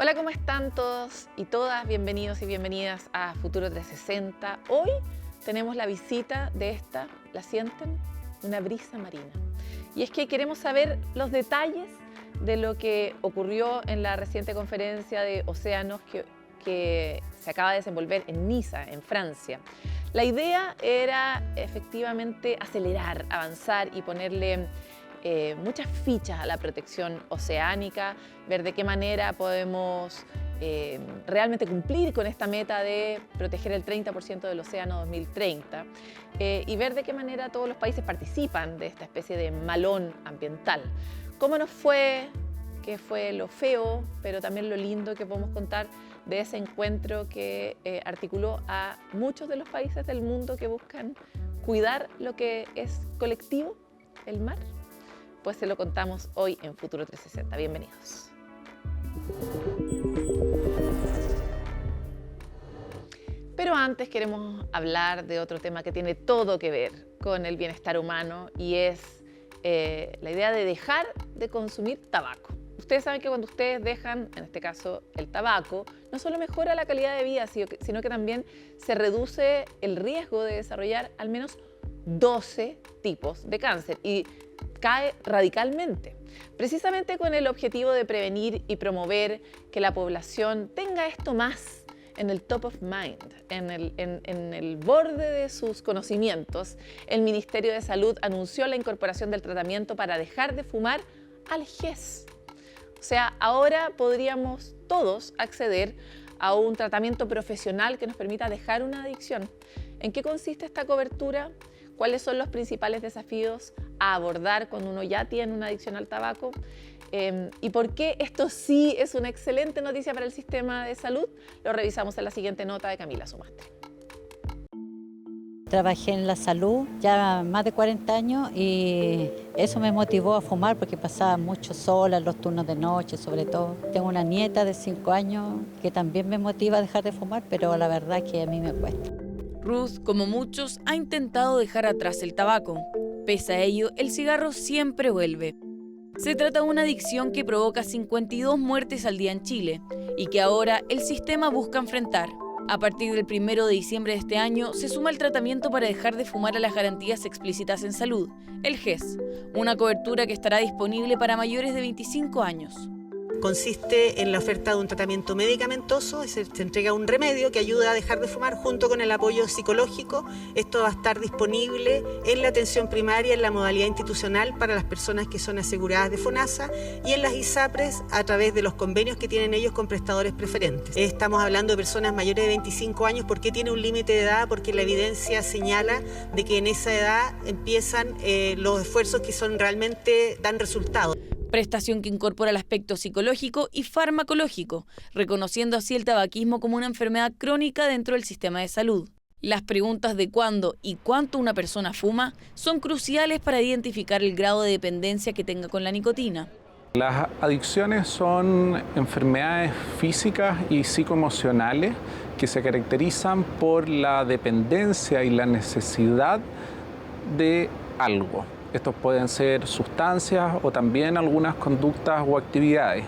Hola, ¿cómo están todos y todas? Bienvenidos y bienvenidas a Futuro 360. Hoy tenemos la visita de esta, ¿la sienten? Una brisa marina. Y es que queremos saber los detalles de lo que ocurrió en la reciente conferencia de océanos que se acaba de desenvolver en Niza, en Francia. La idea era efectivamente acelerar, avanzar y ponerle muchas fichas a la protección oceánica, ver de qué manera podemos realmente cumplir con esta meta de proteger el 30% del océano 2030 y ver de qué manera todos los países participan de esta especie de malón ambiental. ¿Cómo nos fue? ¿Qué fue lo feo, pero también lo lindo que podemos contar de ese encuentro que articuló a muchos de los países del mundo que buscan cuidar lo que es colectivo, el mar? Pues se lo contamos hoy en Futuro 360. Bienvenidos. Pero antes queremos hablar de otro tema que tiene todo que ver con el bienestar humano y es la idea de dejar de consumir tabaco. Ustedes saben que cuando ustedes dejan, en este caso, el tabaco, no solo mejora la calidad de vida, sino que también se reduce el riesgo de desarrollar al menos 12 tipos de cáncer y cae radicalmente, precisamente con el objetivo de prevenir y promover que la población tenga esto más en el top of mind, en el borde de sus conocimientos. El Ministerio de Salud anunció la incorporación del tratamiento para dejar de fumar al GES. O sea, ahora podríamos todos acceder a un tratamiento profesional que nos permita dejar una adicción. ¿En qué consiste esta cobertura? ¿Cuáles son los principales desafíos a abordar cuando uno ya tiene una adicción al tabaco? ¿Y por qué esto sí es una excelente noticia para el sistema de salud? Lo revisamos en la siguiente nota de Camila Sumastre. Trabajé en la salud ya más de 40 años y eso me motivó a fumar porque pasaba mucho sola en los turnos de noche, sobre todo. Tengo una nieta de 5 años que también me motiva a dejar de fumar, pero la verdad es que a mí me cuesta. Ruth, como muchos, ha intentado dejar atrás el tabaco. Pese a ello, el cigarro siempre vuelve. Se trata de una adicción que provoca 52 muertes al día en Chile y que ahora el sistema busca enfrentar. A partir del 1 de diciembre de este año, se suma el tratamiento para dejar de fumar a las garantías explícitas en salud, el GES, una cobertura que estará disponible para mayores de 25 años. Consiste en la oferta de un tratamiento medicamentoso, se entrega un remedio que ayuda a dejar de fumar junto con el apoyo psicológico. Esto va a estar disponible en la atención primaria en la modalidad institucional para las personas que son aseguradas de FONASA y en las ISAPRES a través de los convenios que tienen ellos con prestadores preferentes. Estamos hablando de personas mayores de 25 años. ¿Por qué tiene un límite de edad? Porque la evidencia señala de que en esa edad empiezan los esfuerzos que realmente dan resultados. Prestación que incorpora el aspecto psicológico y farmacológico, reconociendo así el tabaquismo como una enfermedad crónica dentro del sistema de salud. Las preguntas de cuándo y cuánto una persona fuma son cruciales para identificar el grado de dependencia que tenga con la nicotina. Las adicciones son enfermedades físicas y psicoemocionales que se caracterizan por la dependencia y la necesidad de algo. Estos pueden ser sustancias o también algunas conductas o actividades.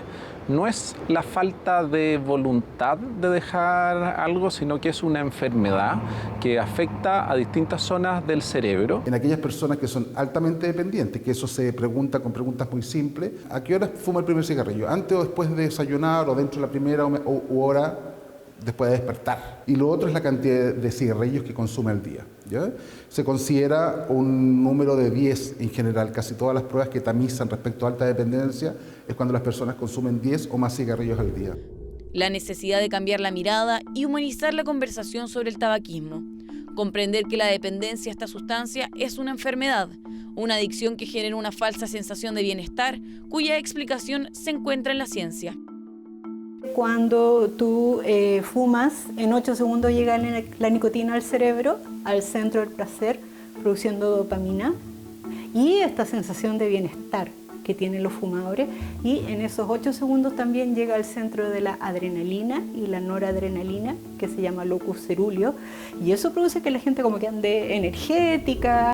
No es la falta de voluntad de dejar algo, sino que es una enfermedad que afecta a distintas zonas del cerebro. En aquellas personas que son altamente dependientes, que eso se pregunta con preguntas muy simples, ¿a qué hora fuma el primer cigarrillo? ¿Antes o después de desayunar o dentro de la primera hora después de despertar? Y lo otro es la cantidad de cigarrillos que consume al día, ¿ya? Se considera un número de 10 en general. Casi todas las pruebas que tamizan respecto a alta dependencia es cuando las personas consumen 10 o más cigarrillos al día. La necesidad de cambiar la mirada y humanizar la conversación sobre el tabaquismo. Comprender que la dependencia a esta sustancia es una enfermedad, una adicción que genera una falsa sensación de bienestar, cuya explicación se encuentra en la ciencia. Cuando tú fumas, en 8 segundos llega la nicotina al cerebro, al centro del placer, produciendo dopamina y esta sensación de bienestar que tienen los fumadores, y en esos 8 segundos también llega al centro de la adrenalina y la noradrenalina, que se llama locus ceruleo, y eso produce que la gente como que ande energética.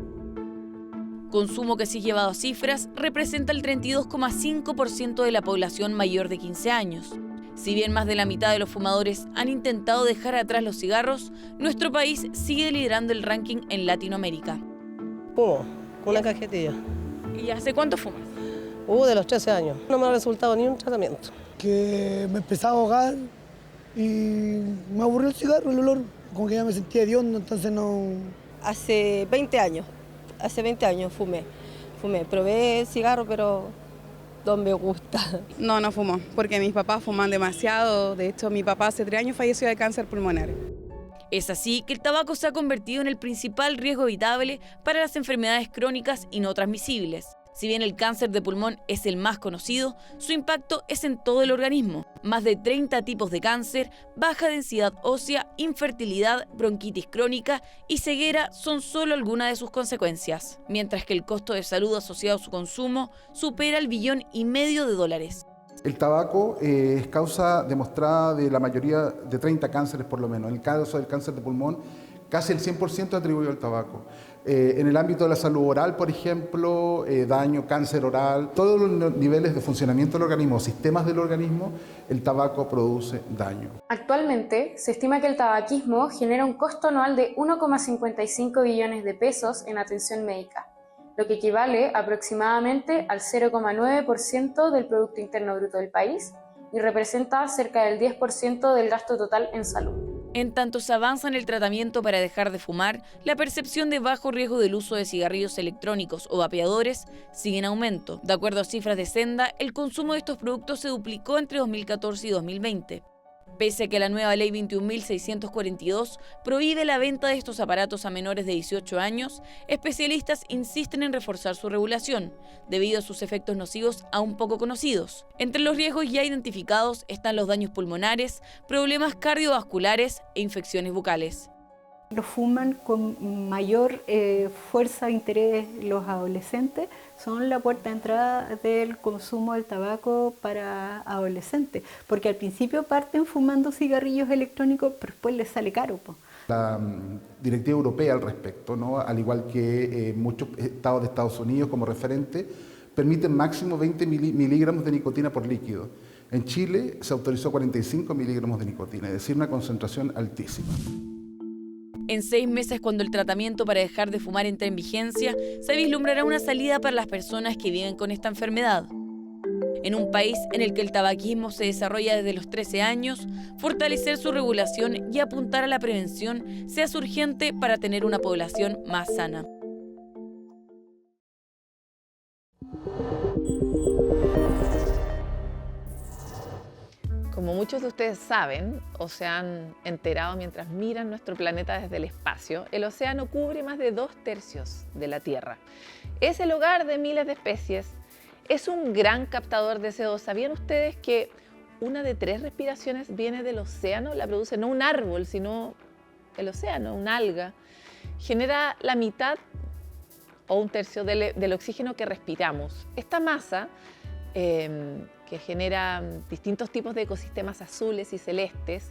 Consumo que, si llevado a cifras, representa el 32,5% de la población mayor de 15 años. Si bien más de la mitad de los fumadores han intentado dejar atrás los cigarros, nuestro país sigue liderando el ranking en Latinoamérica. Fumo, una cajetilla. ¿Y hace cuánto fumas? De los 13 años. No me ha resultado ni un tratamiento. Que me empezaba a ahogar y me aburrió el cigarro, el olor, como que ya me sentía hediondo, entonces no... Hace 20 años fumé. Probé el cigarro, pero no me gusta. No fumo, porque mis papás fuman demasiado. De hecho, mi papá hace 3 años falleció de cáncer pulmonar. Es así que el tabaco se ha convertido en el principal riesgo evitable para las enfermedades crónicas y no transmisibles. Si bien el cáncer de pulmón es el más conocido, su impacto es en todo el organismo. Más de 30 tipos de cáncer, baja densidad ósea, infertilidad, bronquitis crónica y ceguera son solo algunas de sus consecuencias, mientras que el costo de salud asociado a su consumo supera el $1,5 billion. El tabaco es causa demostrada de la mayoría de 30 cánceres por lo menos. En el caso del cáncer de pulmón, casi el 100% atribuido al tabaco. En el ámbito de la salud oral, por ejemplo, daño, cáncer oral, todos los niveles de funcionamiento del organismo, sistemas del organismo, el tabaco produce daño. Actualmente se estima que el tabaquismo genera un costo anual de 1,55 billones de pesos en atención médica, lo que equivale aproximadamente al 0,9% del Producto Interno Bruto del país y representa cerca del 10% del gasto total en salud. En tanto se avanza en el tratamiento para dejar de fumar, la percepción de bajo riesgo del uso de cigarrillos electrónicos o vapeadores sigue en aumento. De acuerdo a cifras de Senda, el consumo de estos productos se duplicó entre 2014 y 2020. Pese a que la nueva Ley 21.642 prohíbe la venta de estos aparatos a menores de 18 años, especialistas insisten en reforzar su regulación, debido a sus efectos nocivos aún poco conocidos. Entre los riesgos ya identificados están los daños pulmonares, problemas cardiovasculares e infecciones bucales. Lo fuman con mayor fuerza e interés los adolescentes, son la puerta de entrada del consumo del tabaco para adolescentes, porque al principio parten fumando cigarrillos electrónicos, pero después les sale caro. La directiva europea al respecto, ¿no? Al igual que muchos estados de Estados Unidos como referente, permiten máximo 20 miligramos de nicotina por líquido. En Chile se autorizó 45 miligramos de nicotina, es decir, una concentración altísima. En 6 meses, cuando el tratamiento para dejar de fumar entre en vigencia, se vislumbrará una salida para las personas que viven con esta enfermedad. En un país en el que el tabaquismo se desarrolla desde los 13 años, fortalecer su regulación y apuntar a la prevención se hace urgente para tener una población más sana. Como muchos de ustedes saben o se han enterado mientras miran nuestro planeta desde el espacio, el océano cubre más de 2/3 de la Tierra. Es el hogar de miles de especies, es un gran captador de CO2. ¿Sabían ustedes que 1 de 3 respiraciones viene del océano? La produce no un árbol, sino el océano, una alga. Genera la mitad o 1/3 del oxígeno que respiramos. Esta masa que genera distintos tipos de ecosistemas azules y celestes,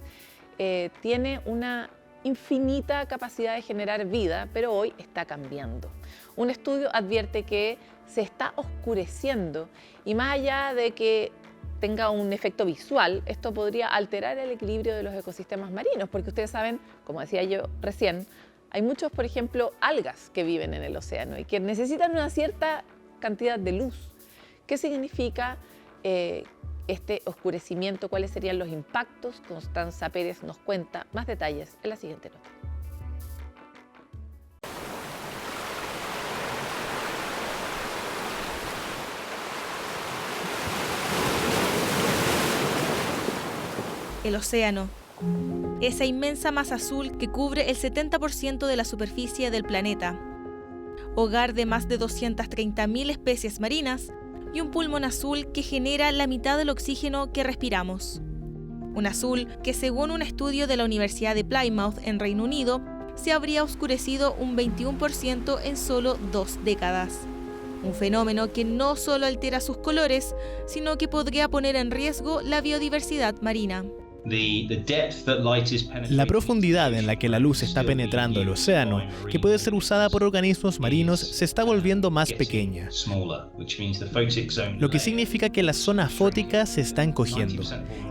tiene una infinita capacidad de generar vida, pero hoy está cambiando. Un estudio advierte que se está oscureciendo y más allá de que tenga un efecto visual, esto podría alterar el equilibrio de los ecosistemas marinos, porque ustedes saben, como decía yo recién, hay muchos, por ejemplo, algas que viven en el océano y que necesitan una cierta cantidad de luz. ¿Qué significa este oscurecimiento? ¿Cuáles serían los impactos? Constanza Pérez nos cuenta más detalles en la siguiente nota. El océano, esa inmensa masa azul que cubre el 70% de la superficie del planeta, hogar de más de 230.000 especies marinas y un pulmón azul que genera la mitad del oxígeno que respiramos. Un azul que, según un estudio de la Universidad de Plymouth en Reino Unido, se habría oscurecido un 21% en solo 2 décadas. un fenómeno que no solo altera sus colores, sino que podría poner en riesgo la biodiversidad marina. La profundidad en la que la luz está penetrando el océano, que puede ser usada por organismos marinos, se está volviendo más pequeña, lo que significa que la zona fótica se está encogiendo.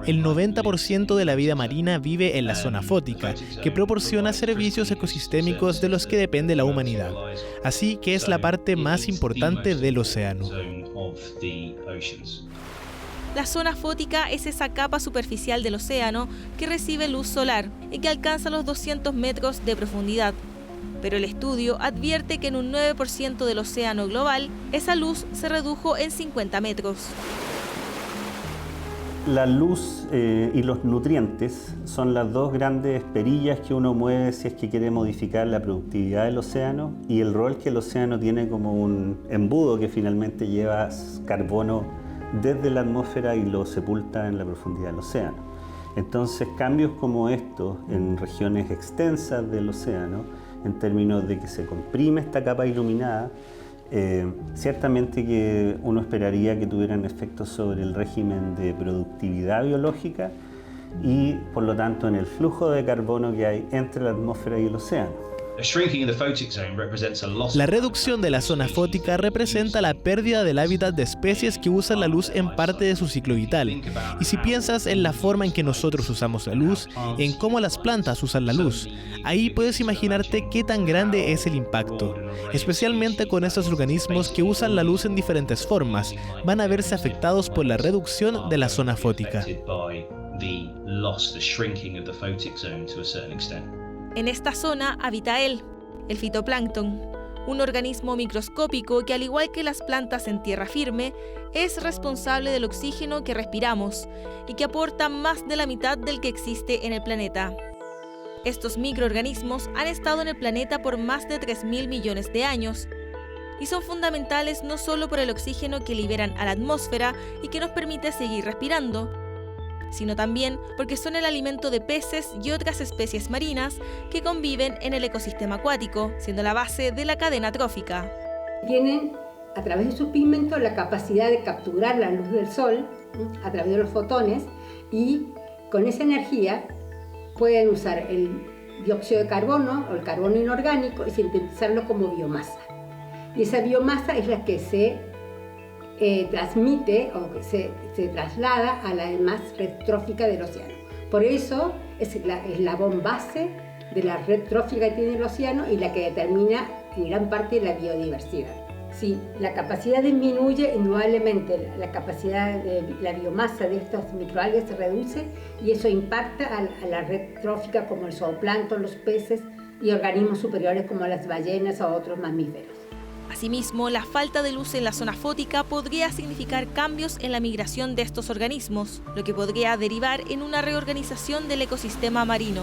El 90% de la vida marina vive en la zona fótica, que proporciona servicios ecosistémicos de los que depende la humanidad. Así que es la parte más importante del océano. La zona fótica es esa capa superficial del océano que recibe luz solar y que alcanza los 200 metros de profundidad. Pero el estudio advierte que en un 9% del océano global, esa luz se redujo en 50 metros. La luz y los nutrientes son las dos grandes perillas que uno mueve si es que quiere modificar la productividad del océano y el rol que el océano tiene como un embudo que finalmente lleva carbono desde la atmósfera y lo sepulta en la profundidad del océano. Entonces, cambios como estos en regiones extensas del océano, en términos de que se comprime esta capa iluminada, ciertamente que uno esperaría que tuvieran efectos sobre el régimen de productividad biológica y, por lo tanto, en el flujo de carbono que hay entre la atmósfera y el océano. La reducción de la zona fótica representa la pérdida del hábitat de especies que usan la luz en parte de su ciclo vital. Y si piensas en la forma en que nosotros usamos la luz, en cómo las plantas usan la luz, ahí puedes imaginarte qué tan grande es el impacto. Especialmente con estos organismos que usan la luz en diferentes formas, van a verse afectados por la reducción de la zona fótica. En esta zona habita el fitoplancton, un organismo microscópico que, al igual que las plantas en tierra firme, es responsable del oxígeno que respiramos y que aporta más de la mitad del que existe en el planeta. Estos microorganismos han estado en el planeta por más de 3.000 millones de años y son fundamentales no solo por el oxígeno que liberan a la atmósfera y que nos permite seguir respirando, sino también porque son el alimento de peces y otras especies marinas que conviven en el ecosistema acuático, siendo la base de la cadena trófica. Tienen, a través de sus pigmentos, la capacidad de capturar la luz del sol a través de los fotones y con esa energía pueden usar el dióxido de carbono o el carbono inorgánico y sintetizarlo como biomasa. Y esa biomasa es la que se transmite o se traslada a la más red trófica del océano. Por eso es el eslabón base de la red trófica que tiene el océano y la que determina en gran parte la biodiversidad. Si la capacidad disminuye, indudablemente la capacidad de la biomasa de estos microalgas se reduce y eso impacta a la red trófica como el zooplancton, los peces y organismos superiores como las ballenas o otros mamíferos. Asimismo, la falta de luz en la zona fótica podría significar cambios en la migración de estos organismos, lo que podría derivar en una reorganización del ecosistema marino.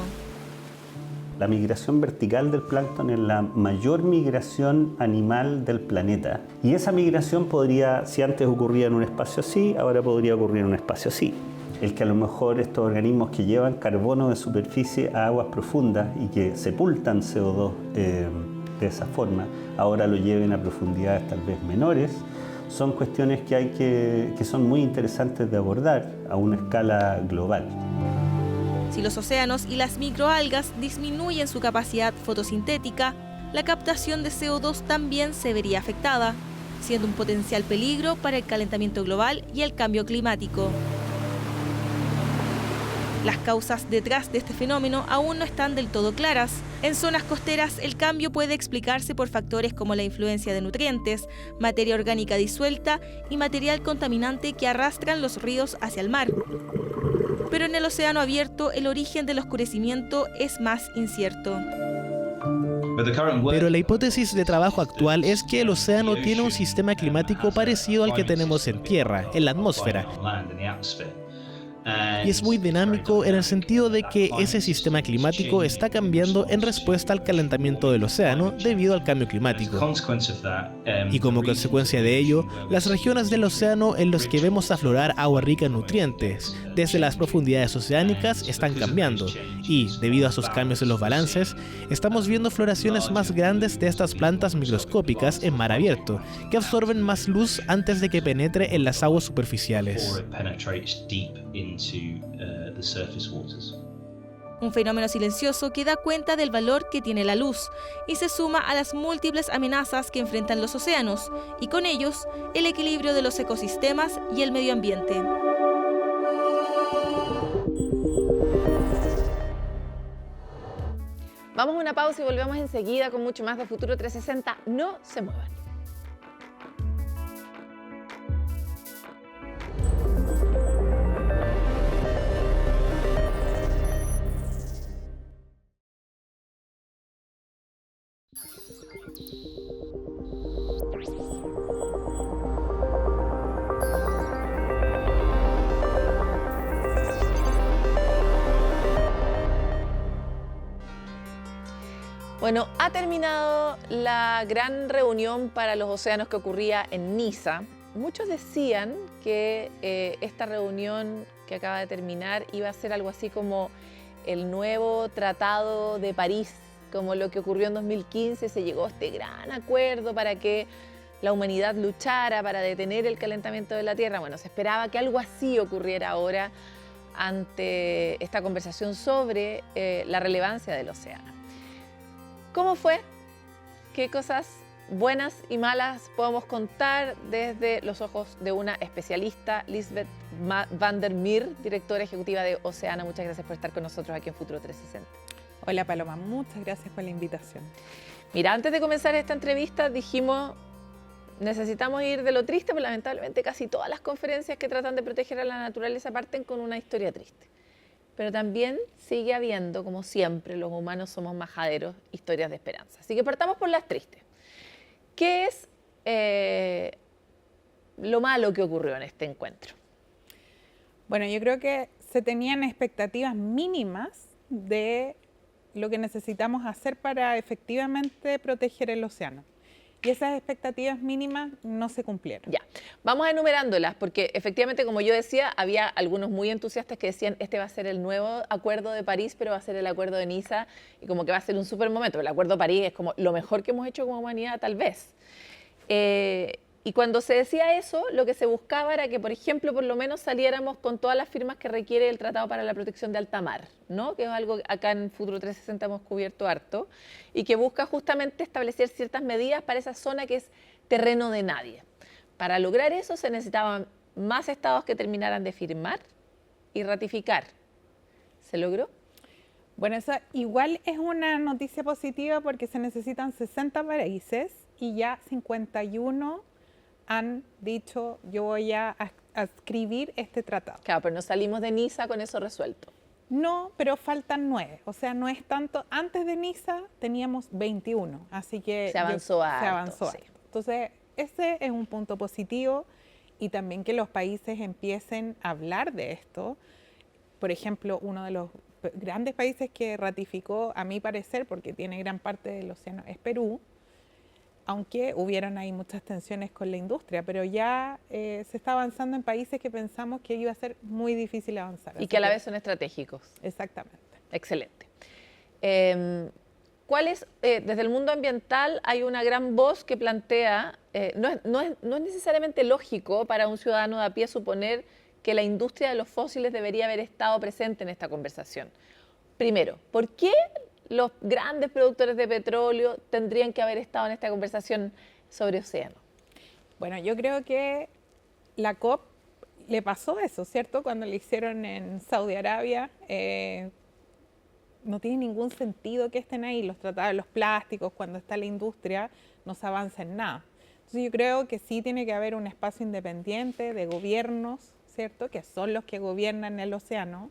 La migración vertical del plancton es la mayor migración animal del planeta. Y esa migración podría, si antes ocurría en un espacio así, ahora podría ocurrir en un espacio así. El que a lo mejor estos organismos que llevan carbono de superficie a aguas profundas y que sepultan CO2 de esa forma, ahora lo lleven a profundidades tal vez menores, son cuestiones que son muy interesantes de abordar a una escala global. Si los océanos y las microalgas disminuyen su capacidad fotosintética, la captación de CO2 también se vería afectada, siendo un potencial peligro para el calentamiento global y el cambio climático. Las causas detrás de este fenómeno aún no están del todo claras. En zonas costeras, el cambio puede explicarse por factores como la influencia de nutrientes, materia orgánica disuelta y material contaminante que arrastran los ríos hacia el mar. Pero en el océano abierto, el origen del oscurecimiento es más incierto. Pero la hipótesis de trabajo actual es que el océano tiene un sistema climático parecido al que tenemos en tierra, en la atmósfera. Y es muy dinámico en el sentido de que ese sistema climático está cambiando en respuesta al calentamiento del océano debido al cambio climático. Y como consecuencia de ello, las regiones del océano en las que vemos aflorar agua rica en nutrientes, desde las profundidades oceánicas están cambiando y, debido a sus cambios en los balances, estamos viendo floraciones más grandes de estas plantas microscópicas en mar abierto, que absorben más luz antes de que penetre en las aguas superficiales. Un fenómeno silencioso que da cuenta del valor que tiene la luz y se suma a las múltiples amenazas que enfrentan los océanos y con ellos el equilibrio de los ecosistemas y el medio ambiente. Vamos a una pausa y volvemos enseguida con mucho más de Futuro 360. No se muevan. Bueno, ha terminado la gran reunión para los océanos que ocurría en Niza. Muchos decían que esta reunión que acaba de terminar iba a ser algo así como el nuevo Tratado de París, como lo que ocurrió en 2015, se llegó a este gran acuerdo para que la humanidad luchara para detener el calentamiento de la Tierra. Bueno, se esperaba que algo así ocurriera ahora ante esta conversación sobre la relevancia del océano. ¿Cómo fue? ¿Qué cosas buenas y malas podemos contar desde los ojos de una especialista, Lisbeth van der Meer, directora ejecutiva de Oceana? Muchas gracias por estar con nosotros aquí en Futuro 360. Hola Paloma, muchas gracias por la invitación. Mira, antes de comenzar esta entrevista dijimos, necesitamos ir de lo triste, pero lamentablemente casi todas las conferencias que tratan de proteger a la naturaleza parten con una historia triste. Pero también sigue habiendo, como siempre, los humanos somos majaderos, historias de esperanza. Así que partamos por las tristes. ¿Qué es lo malo que ocurrió en este encuentro? Bueno, yo creo que se tenían expectativas mínimas de lo que necesitamos hacer para efectivamente proteger el océano. Y esas expectativas mínimas no se cumplieron. Ya, vamos enumerándolas, porque efectivamente, como yo decía, había algunos muy entusiastas que decían este va a ser el nuevo acuerdo de París, pero va a ser el acuerdo de Niza, y como que va a ser un súper momento. El acuerdo de París es como lo mejor que hemos hecho como humanidad, tal vez. Y cuando se decía eso, lo que se buscaba era que, por ejemplo, por lo menos saliéramos con todas las firmas que requiere el Tratado para la Protección de Alta Mar, ¿no? Que es algo que acá en Futuro 360 hemos cubierto harto, y que busca justamente establecer ciertas medidas para esa zona que es terreno de nadie. Para lograr eso se necesitaban más estados que terminaran de firmar y ratificar. ¿Se logró? Bueno, eso igual es una noticia positiva porque se necesitan 60 países y ya 51 han dicho yo voy a escribir este tratado. Claro, pero no salimos de Niza con eso resuelto. No, pero faltan 9, o sea, no es tanto. Antes de Niza teníamos 21, así que se avanzó harto. Sí. Entonces, ese es un punto positivo y también que los países empiecen a hablar de esto. Por ejemplo, uno de los grandes países que ratificó, a mi parecer, porque tiene gran parte del océano, es Perú. Aunque hubieron ahí muchas tensiones con la industria, pero ya se está avanzando en países que pensamos que iba a ser muy difícil avanzar. Y que a la vez son estratégicos. Exactamente. Excelente. ¿Cuál es, desde el mundo ambiental hay una gran voz que plantea, no es necesariamente lógico para un ciudadano de a pie suponer que la industria de los fósiles debería haber estado presente en esta conversación? Primero, ¿por qué los grandes productores de petróleo tendrían que haber estado en esta conversación sobre océano? Bueno, yo creo que la COP le pasó eso, ¿cierto? Cuando le hicieron en Saudi Arabia, no tiene ningún sentido que estén ahí los tratados de los plásticos, cuando está la industria, no se avanza en nada. Entonces yo creo que sí tiene que haber un espacio independiente de gobiernos, ¿cierto? Que son los que gobiernan el océano,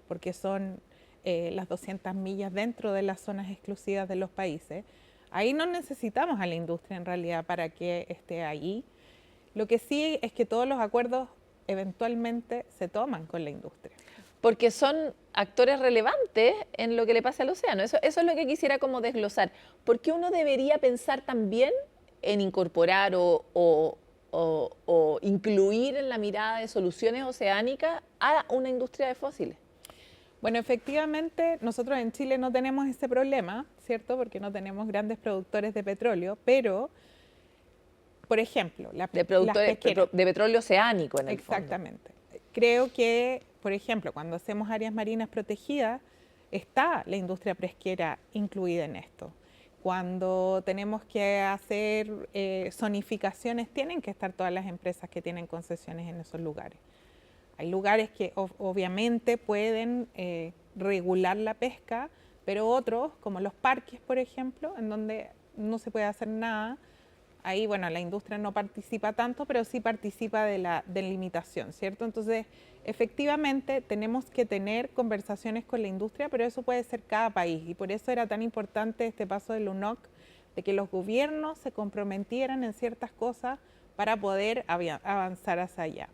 porque son las 200 millas dentro de las zonas exclusivas de los países. Ahí no necesitamos a la industria en realidad para que esté ahí. Lo que sí es que todos los acuerdos eventualmente se toman con la industria. Porque son actores relevantes en lo que le pasa al océano. Eso es lo que quisiera como desglosar. ¿Por qué uno debería pensar también en incorporar o o incluir en la mirada de soluciones oceánicas a una industria de fósiles? Bueno, efectivamente, nosotros en Chile no tenemos ese problema, ¿cierto? Porque no tenemos grandes productores de petróleo, pero, por ejemplo, de petróleo oceánico en el Exactamente. Creo que, por ejemplo, cuando hacemos áreas marinas protegidas, está la industria pesquera incluida en esto. Cuando tenemos que hacer zonificaciones, tienen que estar todas las empresas que tienen concesiones en esos lugares. Hay lugares que obviamente pueden regular la pesca, pero otros, como los parques, por ejemplo, en donde no se puede hacer nada, ahí, bueno, la industria no participa tanto, pero sí participa de la delimitación, ¿cierto? Entonces, efectivamente, tenemos que tener conversaciones con la industria, pero eso puede ser cada país, y por eso era tan importante este paso del UNOC, de que los gobiernos se comprometieran en ciertas cosas para poder avanzar hacia allá.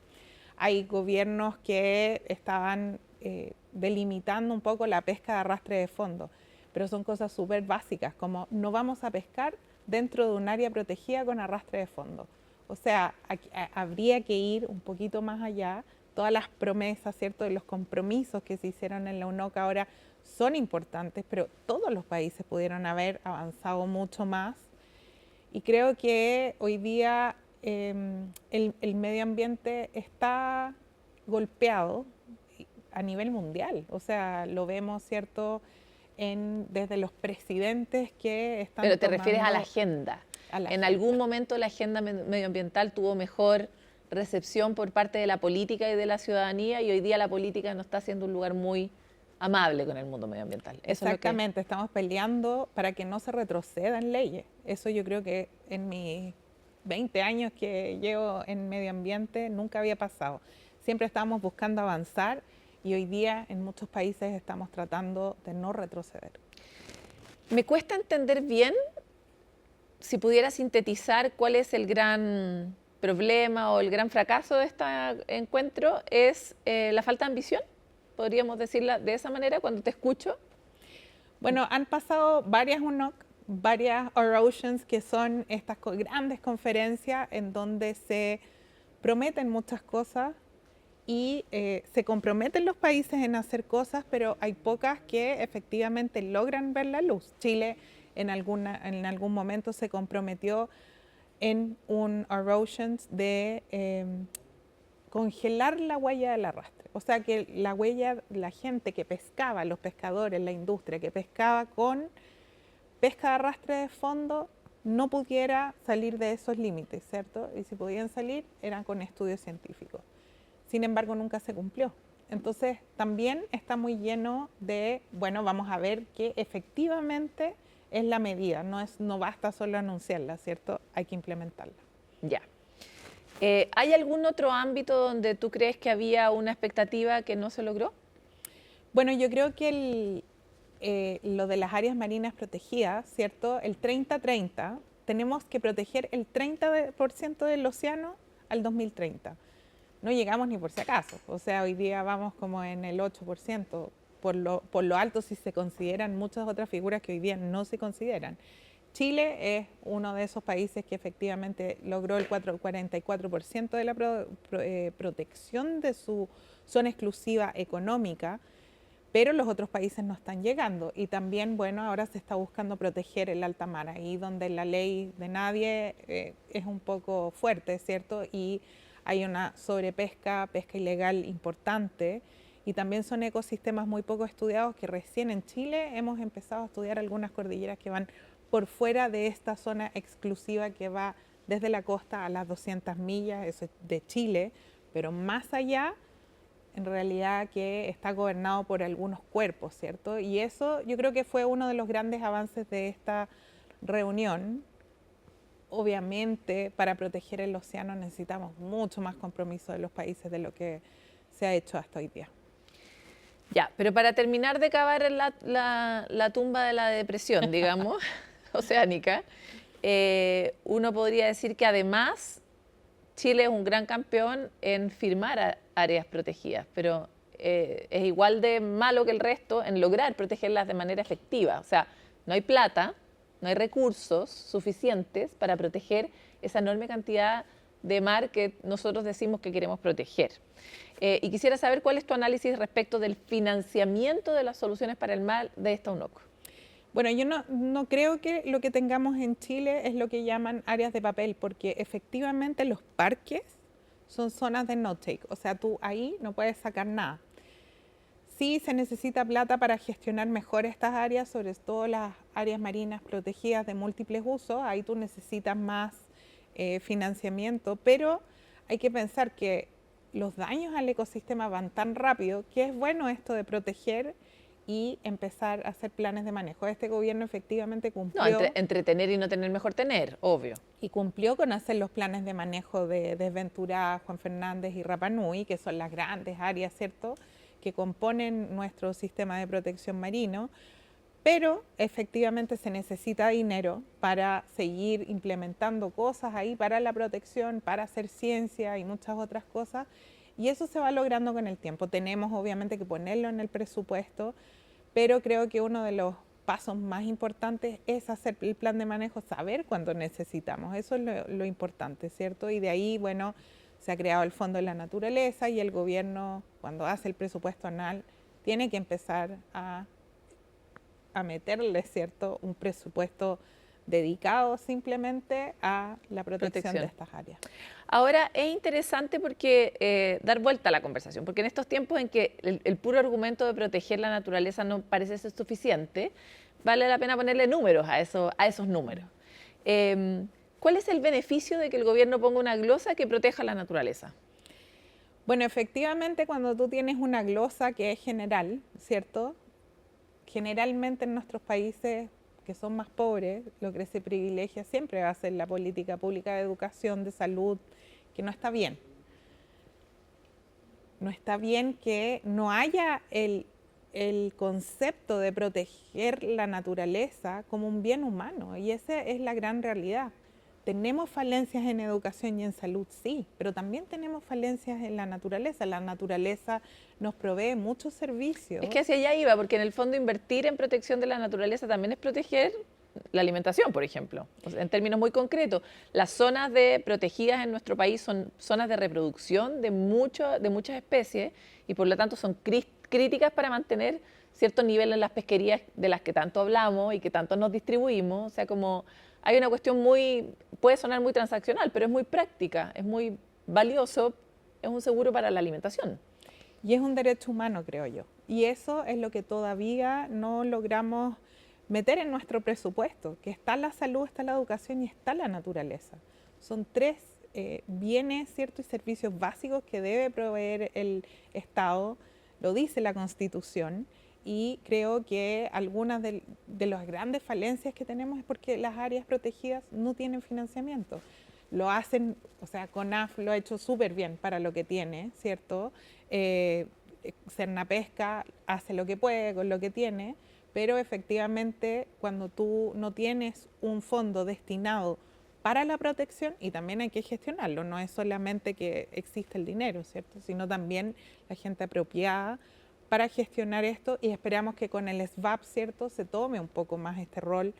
Hay gobiernos que estaban delimitando un poco la pesca de arrastre de fondo, pero son cosas súper básicas, como no vamos a pescar dentro de un área protegida con arrastre de fondo. O sea, habría que ir un poquito más allá. Todas las promesas, ¿cierto?, de los compromisos que se hicieron en la UNOC ahora son importantes, pero todos los países pudieron haber avanzado mucho más. Y creo que hoy día el medio ambiente está golpeado a nivel mundial. O sea, lo vemos, ¿cierto?, desde los presidentes que están Pero te refieres a la agenda. En agenda. Algún momento la agenda medioambiental tuvo mejor recepción por parte de la política y de la ciudadanía, y hoy día la política no está siendo un lugar muy amable con el mundo medioambiental. Eso Exactamente, estamos peleando para que no se retroceda en leyes. Eso yo creo que en mis 20 años que llevo en medio ambiente nunca había pasado. Siempre estábamos buscando avanzar, y hoy día en muchos países estamos tratando de no retroceder. Me cuesta entender bien, si pudiera sintetizar cuál es el gran problema o el gran fracaso de este encuentro, es la falta de ambición. ¿Podríamos decirla de esa manera cuando te escucho? Bueno, han pasado varias UNOC, varias Our-Oceans, que son estas grandes conferencias en donde se prometen muchas cosas y se comprometen los países en hacer cosas, pero hay pocas que efectivamente logran ver la luz. Chile en algún momento se comprometió en un Our-Oceans de congelar la huella del arrastre. O sea, que la huella, la gente que pescaba, los pescadores, la industria que pescaba con pesca de arrastre de fondo, no pudiera salir de esos límites, ¿cierto? Y si podían salir, eran con estudios científicos. Sin embargo, nunca se cumplió. Entonces, también está muy lleno de, bueno, vamos a ver que efectivamente es la medida, no basta solo anunciarla, ¿cierto? Hay que implementarla. Ya. ¿Hay algún otro ámbito donde tú crees que había una expectativa que no se logró? Bueno, yo creo que lo de las áreas marinas protegidas, ¿cierto? El 30-30, tenemos que proteger el 30% del océano al 2030. No llegamos ni por si acaso, o sea, hoy día vamos como en el 8%, por lo alto si se consideran muchas otras figuras que hoy día no se consideran. Chile es uno de esos países que efectivamente logró el 44% de la protección de su zona exclusiva económica, pero los otros países no están llegando. Y también, bueno, ahora se está buscando proteger el alta mar, ahí donde la ley de nadie es un poco fuerte, ¿cierto? Y hay una sobrepesca, pesca ilegal importante, y también son ecosistemas muy poco estudiados que recién en Chile hemos empezado a estudiar algunas cordilleras que van por fuera de esta zona exclusiva que va desde la costa a las 200 millas, eso es de Chile, pero más allá, en realidad que está gobernado por algunos cuerpos, ¿cierto? Y eso yo creo que fue uno de los grandes avances de esta reunión. Obviamente, para proteger el océano necesitamos mucho más compromiso de los países de lo que se ha hecho hasta hoy día. Ya, pero para terminar de cavar la tumba de la depresión, digamos, oceánica, uno podría decir que además Chile es un gran campeón en firmar áreas protegidas, pero es igual de malo que el resto en lograr protegerlas de manera efectiva. O sea, no hay plata, no hay recursos suficientes para proteger esa enorme cantidad de mar que nosotros decimos que queremos proteger. Y quisiera saber cuál es tu análisis respecto del financiamiento de las soluciones para el mar de esta UNOCO. Bueno, yo no creo que lo que tengamos en Chile es lo que llaman áreas de papel, porque efectivamente los parques son zonas de no-take, o sea, tú ahí no puedes sacar nada. Sí se necesita plata para gestionar mejor estas áreas, sobre todo las áreas marinas protegidas de múltiples usos, ahí tú necesitas más financiamiento, pero hay que pensar que los daños al ecosistema van tan rápido que es bueno esto de proteger y empezar a hacer planes de manejo. Este gobierno efectivamente cumplió... No, entre tener y no tener, mejor tener, obvio. Y cumplió con hacer los planes de manejo de Desventurá, Juan Fernández y Rapa Nui, que son las grandes áreas, ¿cierto?, que componen nuestro sistema de protección marino, pero efectivamente se necesita dinero para seguir implementando cosas ahí para la protección, para hacer ciencia y muchas otras cosas, y eso se va logrando con el tiempo. Tenemos obviamente que ponerlo en el presupuesto, pero creo que uno de los pasos más importantes es hacer el plan de manejo, saber cuándo necesitamos, eso es lo importante, ¿cierto? Y de ahí, bueno, se ha creado el Fondo de la Naturaleza y el gobierno, cuando hace el presupuesto anual, tiene que empezar a meterle, ¿cierto?, un presupuesto dedicado simplemente a la protección de estas áreas. Ahora, es interesante porque dar vuelta a la conversación, porque en estos tiempos en que el puro argumento de proteger la naturaleza no parece ser suficiente, vale la pena ponerle números a esos números. ¿Cuál es el beneficio de que el gobierno ponga una glosa que proteja la naturaleza? Bueno, efectivamente, cuando tú tienes una glosa que es general, ¿cierto?, generalmente en nuestros países que son más pobres, lo que se privilegia siempre va a ser la política pública de educación, de salud, que no está bien. No está bien que no haya el concepto de proteger la naturaleza como un bien humano, y esa es la gran realidad. Tenemos falencias en educación y en salud, sí, pero también tenemos falencias en la naturaleza. La naturaleza nos provee muchos servicios. Es que hacia allá iba, porque en el fondo invertir en protección de la naturaleza también es proteger la alimentación, por ejemplo. O sea, en términos muy concretos, las zonas protegidas en nuestro país son zonas de reproducción de muchas especies y por lo tanto son críticas para mantener cierto nivel en las pesquerías de las que tanto hablamos y que tanto nos distribuimos. O sea, como hay una cuestión puede sonar muy transaccional, pero es muy práctica, es muy valioso, es un seguro para la alimentación. Y es un derecho humano, creo yo. Y eso es lo que todavía no logramos meter en nuestro presupuesto, que está la salud, está la educación y está la naturaleza. Son tres bienes, ¿cierto?, y servicios básicos que debe proveer el Estado, lo dice la Constitución. Y creo que algunas de las grandes falencias que tenemos es porque las áreas protegidas no tienen financiamiento. Lo hacen, o sea, CONAF lo ha hecho súper bien para lo que tiene, ¿cierto? Cernapesca hace lo que puede con lo que tiene, pero efectivamente cuando tú no tienes un fondo destinado para la protección, y también hay que gestionarlo, no es solamente que existe el dinero, ¿cierto?, sino también la gente apropiada para gestionar esto, y esperamos que con el SVAP, ¿cierto?, se tome un poco más este rol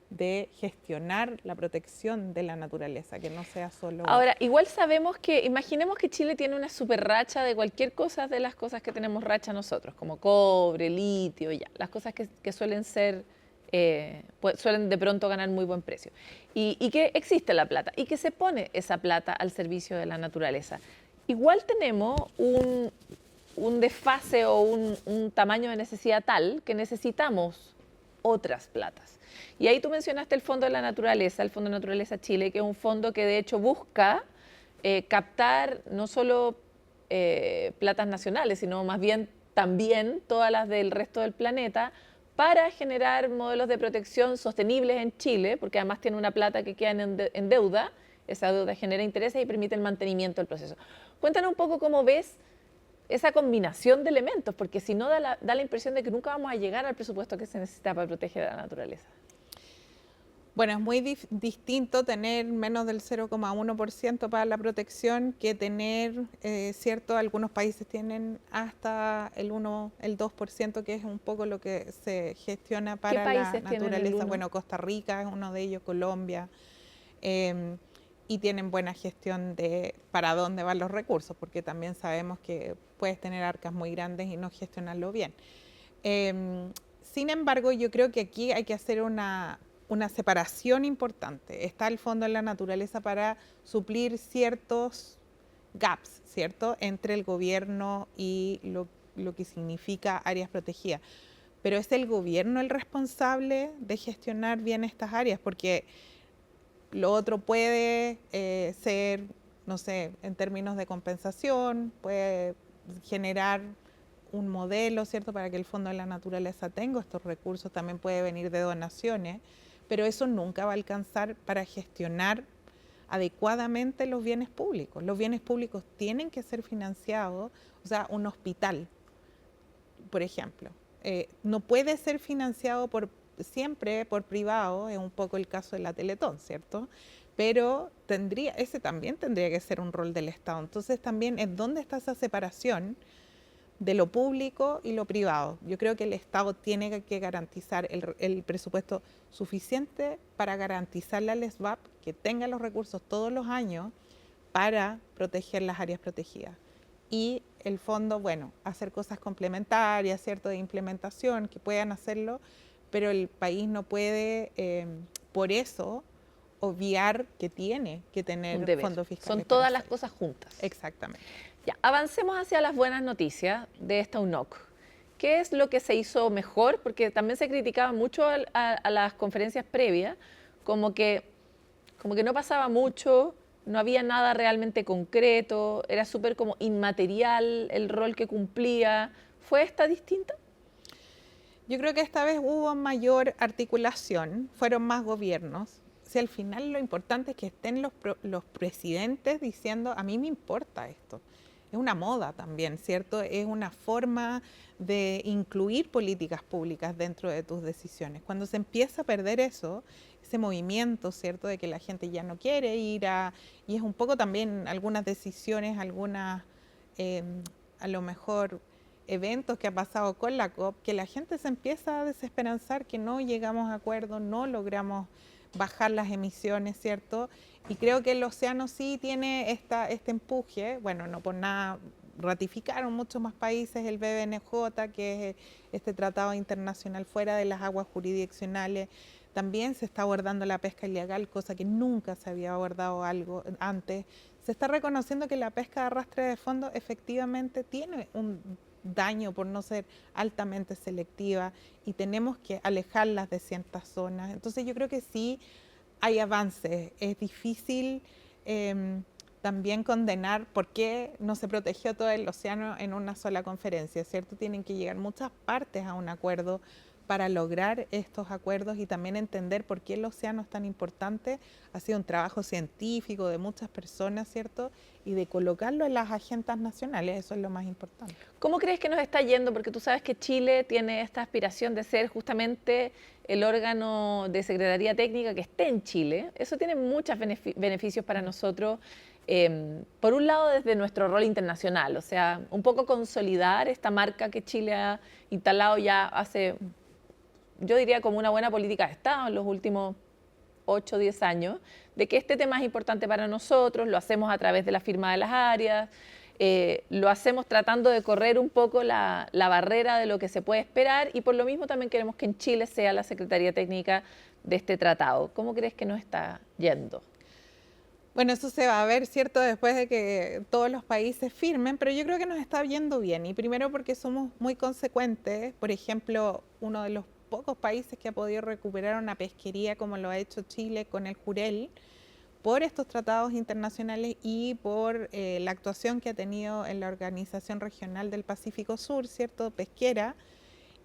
de gestionar la protección de la naturaleza, que no sea solo... Ahora, igual sabemos que, imaginemos que Chile tiene una super racha de cualquier cosa de las cosas que tenemos racha nosotros, como cobre, litio, ya, las cosas que suelen ser, suelen de pronto ganar muy buen precio. Y que existe la plata, y que se pone esa plata al servicio de la naturaleza. Igual tenemos un desfase o un tamaño de necesidad tal que necesitamos otras platas. Y ahí tú mencionaste el Fondo de la Naturaleza, el Fondo de Naturaleza Chile, que es un fondo que de hecho busca captar no solo platas nacionales, sino más bien también todas las del resto del planeta para generar modelos de protección sostenibles en Chile, porque además tiene una plata que queda en deuda, esa deuda genera intereses y permite el mantenimiento del proceso. Cuéntanos un poco cómo ves esa combinación de elementos, porque si no da la impresión de que nunca vamos a llegar al presupuesto que se necesita para proteger a la naturaleza. Bueno, es muy distinto tener menos del 0,1% para la protección que tener, cierto, algunos países tienen hasta el 2%, que es un poco lo que se gestiona para la naturaleza. Bueno, Costa Rica es uno de ellos, Colombia. y tienen buena gestión de para dónde van los recursos, porque también sabemos que puedes tener arcas muy grandes y no gestionarlo bien. Sin embargo, yo creo que aquí hay que hacer una separación importante. Está el Fondo de la Naturaleza para suplir ciertos gaps, ¿cierto?, entre el gobierno y lo que significa áreas protegidas. Pero es el gobierno el responsable de gestionar bien estas áreas, porque lo otro puede ser, no sé, en términos de compensación, puede generar un modelo, ¿cierto?, para que el Fondo de la Naturaleza tenga estos recursos, también puede venir de donaciones, pero eso nunca va a alcanzar para gestionar adecuadamente los bienes públicos. Los bienes públicos tienen que ser financiados, o sea, un hospital, por ejemplo, no puede ser financiado siempre por privado, es un poco el caso de la Teletón, ¿cierto? Pero ese también tendría que ser un rol del Estado. Entonces también es dónde está esa separación de lo público y lo privado. Yo creo que el Estado tiene que garantizar el presupuesto suficiente para garantizarle al SBAP que tenga los recursos todos los años para proteger las áreas protegidas. Y el fondo, bueno, hacer cosas complementarias, ¿cierto?, de implementación, que puedan hacerlo, pero el país no puede, por eso, obviar que tiene que tener fondos fiscales. Son todas las cosas juntas. Exactamente. Ya, avancemos hacia las buenas noticias de esta UNOC. ¿Qué es lo que se hizo mejor? Porque también se criticaba mucho a las conferencias previas, como que no pasaba mucho, no había nada realmente concreto, era súper como inmaterial el rol que cumplía. ¿Fue esta distinta? Yo creo que esta vez hubo mayor articulación, fueron más gobiernos. O sea, al final lo importante es que estén los presidentes diciendo, a mí me importa esto. Es una moda también, ¿cierto? Es una forma de incluir políticas públicas dentro de tus decisiones. Cuando se empieza a perder ese movimiento, ¿cierto?, de que la gente ya no quiere ir y es un poco también algunas decisiones, a lo mejor eventos que ha pasado con la COP, que la gente se empieza a desesperanzar, que no llegamos a acuerdo, no logramos bajar las emisiones, ¿cierto? Y creo que el océano sí tiene este empuje. Bueno, no por nada ratificaron muchos más países el BBNJ, que es este tratado internacional fuera de las aguas jurisdiccionales. También se está abordando la pesca ilegal, cosa que nunca se había abordado antes. Se está reconociendo que la pesca de arrastre de fondo efectivamente tiene un daño por no ser altamente selectiva y tenemos que alejarlas de ciertas zonas. Entonces yo creo que sí hay avances. Es difícil también condenar por qué no se protegió todo el océano en una sola conferencia, ¿cierto? Tienen que llegar muchas partes a un acuerdo para lograr estos acuerdos y también entender por qué el océano es tan importante. Ha sido un trabajo científico de muchas personas, ¿cierto? Y de colocarlo en las agendas nacionales, eso es lo más importante. ¿Cómo crees que nos está yendo? Porque tú sabes que Chile tiene esta aspiración de ser justamente el órgano de Secretaría Técnica que esté en Chile. Eso tiene muchos beneficios para nosotros. Por un lado, desde nuestro rol internacional, o sea, un poco consolidar esta marca que Chile ha instalado ya hace, yo diría, como una buena política de Estado en los últimos 8 o 10 años, de que este tema es importante para nosotros, lo hacemos a través de la firma de las áreas, lo hacemos tratando de correr un poco la barrera de lo que se puede esperar y por lo mismo también queremos que en Chile sea la Secretaría Técnica de este tratado. ¿Cómo crees que nos está yendo? Bueno, eso se va a ver, ¿cierto?, después de que todos los países firmen, pero yo creo que nos está yendo bien. Y primero porque somos muy consecuentes. Por ejemplo, uno de los pocos países que ha podido recuperar una pesquería como lo ha hecho Chile con el Jurel, por estos tratados internacionales y por la actuación que ha tenido en la Organización Regional del Pacífico Sur, ¿cierto?, pesquera.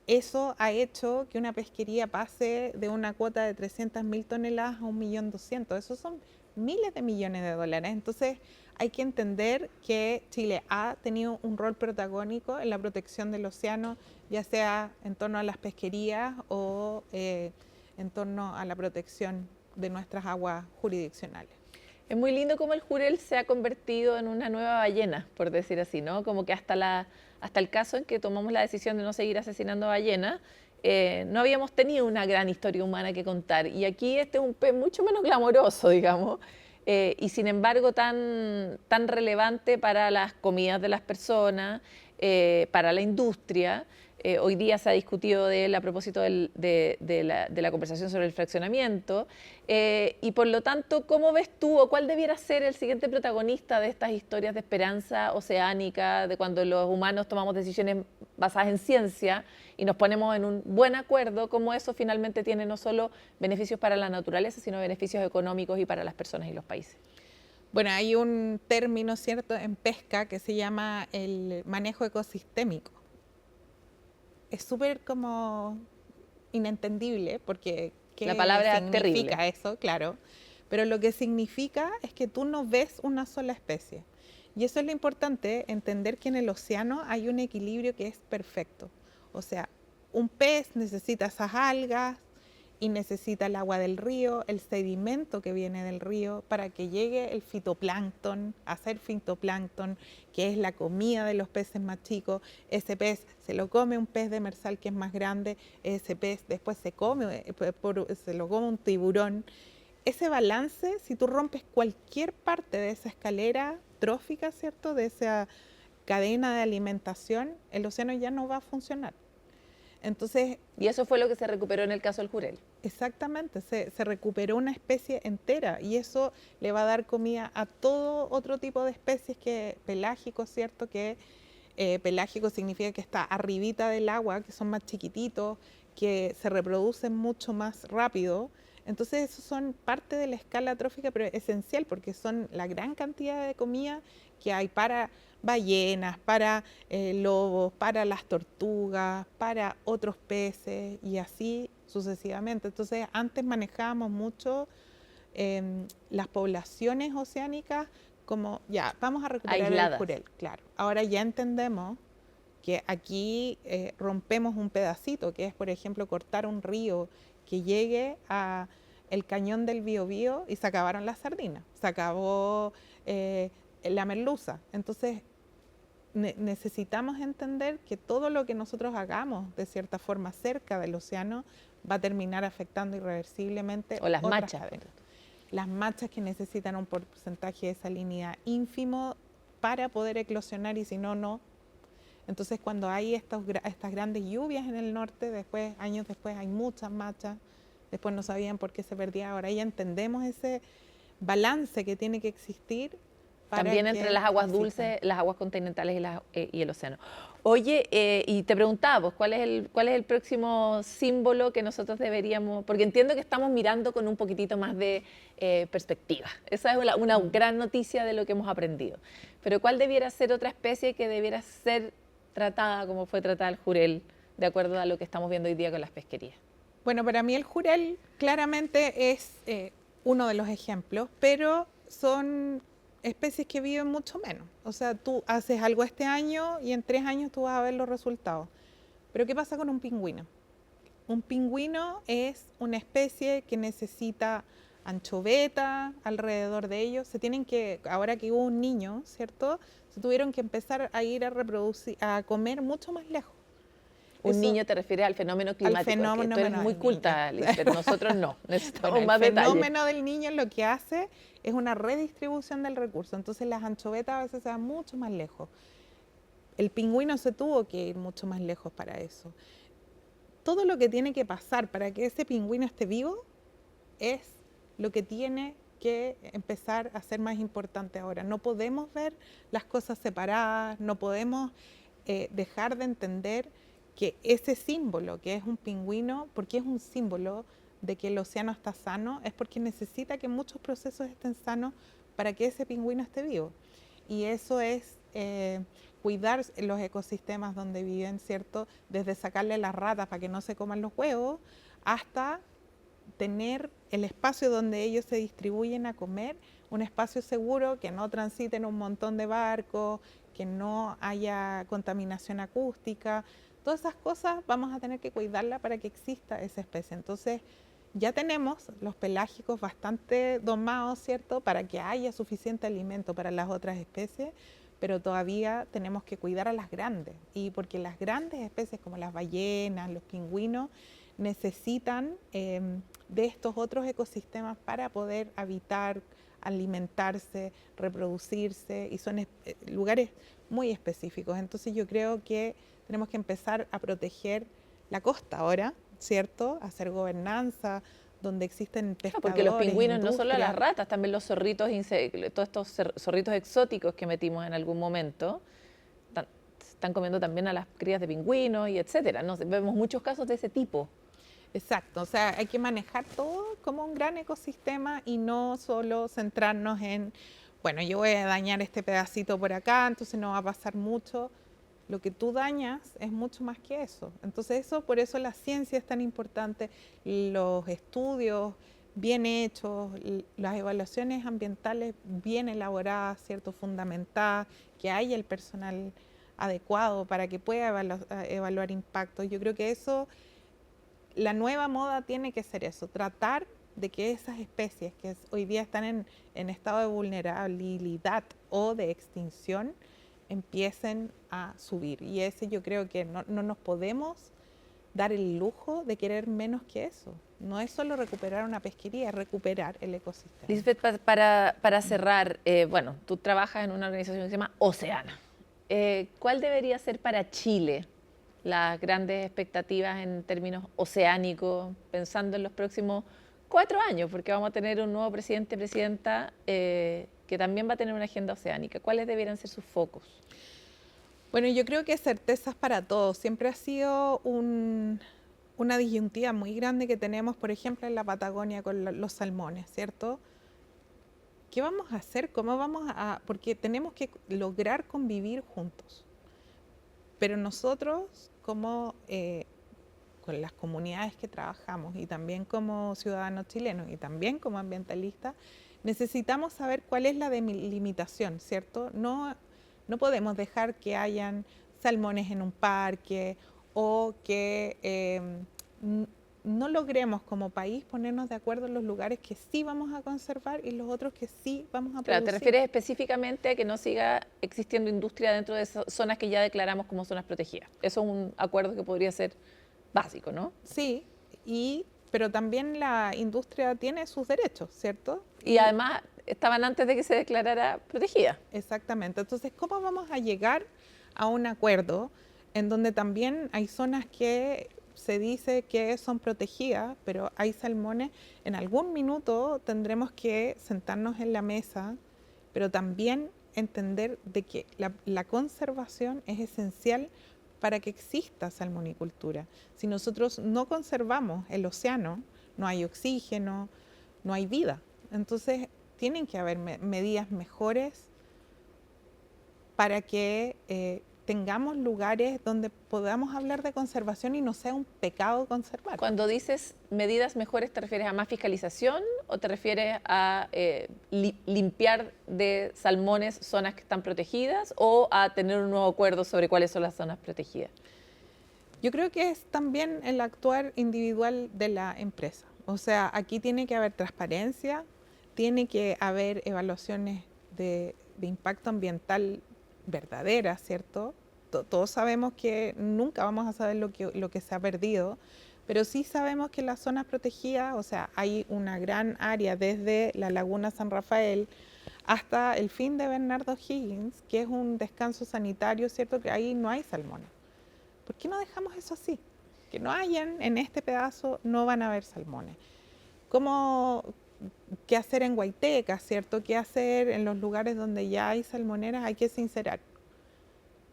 Eso ha hecho que una pesquería pase de una cuota de 300.000 toneladas a 1.200.000. Esos son miles de millones de dólares. Entonces hay que entender que Chile ha tenido un rol protagónico en la protección del océano, ya sea en torno a las pesquerías o en torno a la protección de nuestras aguas jurisdiccionales. Es muy lindo cómo el Jurel se ha convertido en una nueva ballena, por decir así, ¿no? Como que hasta el caso en que tomamos la decisión de no seguir asesinando ballenas, no habíamos tenido una gran historia humana que contar. Y aquí este es un pez mucho menos glamoroso, digamos, y sin embargo tan relevante para las comidas de las personas, para la industria. Hoy día se ha discutido de él a propósito de la conversación sobre el fraccionamiento, y por lo tanto, ¿cómo ves tú o cuál debiera ser el siguiente protagonista de estas historias de esperanza oceánica, de cuando los humanos tomamos decisiones basadas en ciencia y nos ponemos en un buen acuerdo, cómo eso finalmente tiene no solo beneficios para la naturaleza, sino beneficios económicos y para las personas y los países? Bueno, hay un término, ¿cierto?, en pesca que se llama el manejo ecosistémico. Es súper como inentendible porque ¿qué la palabra significa terrible eso? Claro, pero lo que significa es que tú no ves una sola especie. Y eso es lo importante, entender que en el océano hay un equilibrio que es perfecto. O sea, un pez necesita esas algas y necesita el agua del río, el sedimento que viene del río para que llegue el fitoplancton, a ser fitoplancton, que es la comida de los peces más chicos. Ese pez se lo come un pez demersal que es más grande, ese pez después se lo come un tiburón. Ese balance, si tú rompes cualquier parte de esa escalera trófica, ¿cierto?, de esa cadena de alimentación, el océano ya no va a funcionar. Entonces, y eso fue lo que se recuperó en el caso del jurel. Exactamente, se recuperó una especie entera y eso le va a dar comida a todo otro tipo de especies que pelágicos, ¿cierto? Que pelágico significa que está arribita del agua, que son más chiquititos, que se reproducen mucho más rápido. Entonces, esos son parte de la escala trófica, pero esencial porque son la gran cantidad de comida que hay para ballenas, para lobos, para las tortugas, para otros peces y así sucesivamente. Entonces, antes manejábamos mucho las poblaciones oceánicas como, ya, vamos a recuperar aisladas. El jurel, claro. Ahora ya entendemos que aquí rompemos un pedacito, que es, por ejemplo, cortar un río que llegue a el cañón del Biobío y se acabaron las sardinas, se acabó la merluza. Entonces, necesitamos entender que todo lo que nosotros hagamos de cierta forma cerca del océano va a terminar afectando irreversiblemente o las otras machas. cadenas. Las machas que necesitan un porcentaje de salinidad ínfimo para poder eclosionar y si no, no. Entonces, cuando hay estas grandes lluvias en el norte, después, años después, hay muchas machas, después no sabían por qué se perdía. Ahora ya entendemos ese balance que tiene que existir. También entre las aguas dulces, las aguas continentales y el océano. Oye, y te preguntaba, pues, ¿cuál es el próximo símbolo que nosotros deberíamos...? Porque entiendo que estamos mirando con un poquitito más de perspectiva. Esa es una gran noticia de lo que hemos aprendido. Pero ¿cuál debiera ser otra especie que debiera ser tratada como fue tratada el jurel, de acuerdo a lo que estamos viendo hoy día con las pesquerías? Bueno, para mí el jurel claramente es uno de los ejemplos, pero son especies que viven mucho menos. O sea, tú haces algo este año y en 3 años tú vas a ver los resultados. Pero ¿qué pasa con un pingüino? Un pingüino es una especie que necesita anchoveta alrededor de ellos. Ahora que hubo un niño, ¿cierto? Se tuvieron que empezar a ir a reproducir, a comer mucho más lejos. Un niño te refieres al fenómeno climático. Al fenómeno, tú eres muy culta, Liz, pero nosotros no, necesitamos más detalles. El fenómeno del niño lo que hace es una redistribución del recurso, entonces las anchovetas a veces se van mucho más lejos. El pingüino se tuvo que ir mucho más lejos para eso. Todo lo que tiene que pasar para que ese pingüino esté vivo es lo que tiene que empezar a ser más importante ahora. No podemos ver las cosas separadas, no podemos dejar de entender que ese símbolo que es un pingüino, porque es un símbolo de que el océano está sano, es porque necesita que muchos procesos estén sanos para que ese pingüino esté vivo. Y eso es cuidar los ecosistemas donde viven, ¿cierto? Desde sacarle las ratas para que no se coman los huevos, hasta tener el espacio donde ellos se distribuyen a comer, un espacio seguro, que no transiten un montón de barcos, que no haya contaminación acústica. Todas esas cosas vamos a tener que cuidarla para que exista esa especie. Entonces, ya tenemos los pelágicos bastante domados, ¿cierto?, para que haya suficiente alimento para las otras especies, pero todavía tenemos que cuidar a las grandes. Y porque las grandes especies como las ballenas, los pingüinos, necesitan de estos otros ecosistemas para poder habitar, alimentarse, reproducirse, y son lugares muy específicos. Entonces yo creo que tenemos que empezar a proteger la costa ahora, ¿cierto? Hacer gobernanza, donde existen pescadores, porque los pingüinos no solo industria. las ratas, también los zorritos, todos estos zorritos exóticos que metimos en algún momento, están comiendo también a las crías de pingüinos y etcétera. ¿No? Vemos muchos casos de ese tipo. Exacto, o sea, hay que manejar todo como un gran ecosistema y no solo centrarnos en, bueno, yo voy a dañar este pedacito por acá, entonces no va a pasar mucho. Lo que tú dañas es mucho más que eso. Entonces por eso la ciencia es tan importante, los estudios bien hechos, las evaluaciones ambientales bien elaboradas, ¿cierto? Fundamentadas, que haya el personal adecuado para que pueda evaluar impactos. Yo creo que eso, la nueva moda tiene que ser eso, tratar de que esas especies que hoy día están en estado de vulnerabilidad o de extinción empiecen a subir. Y ese yo creo que no nos podemos dar el lujo de querer menos que eso. No es solo recuperar una pesquería, es recuperar el ecosistema. Lisbeth, para cerrar, bueno, tú trabajas en una organización que se llama Oceana. ¿Cuál debería ser para Chile las grandes expectativas en términos oceánicos, pensando en los próximos 4 años? Porque vamos a tener un nuevo presidente, presidenta, que también va a tener una agenda oceánica. ¿Cuáles deberían ser sus focos? Bueno, yo creo que certezas para todos. Siempre ha sido una disyuntiva muy grande que tenemos, por ejemplo, en la Patagonia con los salmones, ¿cierto? ¿Qué vamos a hacer? ¿Cómo vamos a...? Porque tenemos que lograr convivir juntos. Pero nosotros, como con las comunidades que trabajamos y también como ciudadanos chilenos y también como ambientalistas, necesitamos saber cuál es la delimitación, ¿cierto? No podemos dejar que hayan salmones en un parque o que no logremos como país ponernos de acuerdo en los lugares que sí vamos a conservar y los otros que sí vamos a producir. Claro, te refieres específicamente a que no siga existiendo industria dentro de esas zonas que ya declaramos como zonas protegidas. Eso es un acuerdo que podría ser básico, ¿no? Sí, pero también la industria tiene sus derechos, ¿cierto? Y además estaban antes de que se declarara protegida. Exactamente. Entonces, ¿cómo vamos a llegar a un acuerdo en donde también hay zonas que se dice que son protegidas, pero hay salmones? En algún minuto tendremos que sentarnos en la mesa, pero también entender de que la conservación es esencial para que exista salmonicultura. Si nosotros no conservamos el océano, no hay oxígeno, no hay vida. Entonces, tienen que haber medidas mejores para que tengamos lugares donde podamos hablar de conservación y no sea un pecado conservar. Cuando dices medidas mejores, ¿te refieres a más fiscalización o te refieres a limpiar de salmones zonas que están protegidas o a tener un nuevo acuerdo sobre cuáles son las zonas protegidas? Yo creo que es también el actuar individual de la empresa. O sea, aquí tiene que haber transparencia, tiene que haber evaluaciones de impacto ambiental verdaderas, ¿cierto? Todos sabemos que nunca vamos a saber lo que se ha perdido, pero sí sabemos que las zonas protegidas, o sea, hay una gran área desde la Laguna San Rafael hasta el fin de Bernardo Higgins, que es un descanso sanitario, ¿cierto? Que ahí no hay salmones. ¿Por qué no dejamos eso así? Que no hayan en este pedazo, no van a haber salmones. ¿Qué hacer en Guaiteca, ¿cierto? ¿Qué hacer en los lugares donde ya hay salmoneras? Hay que sincerar.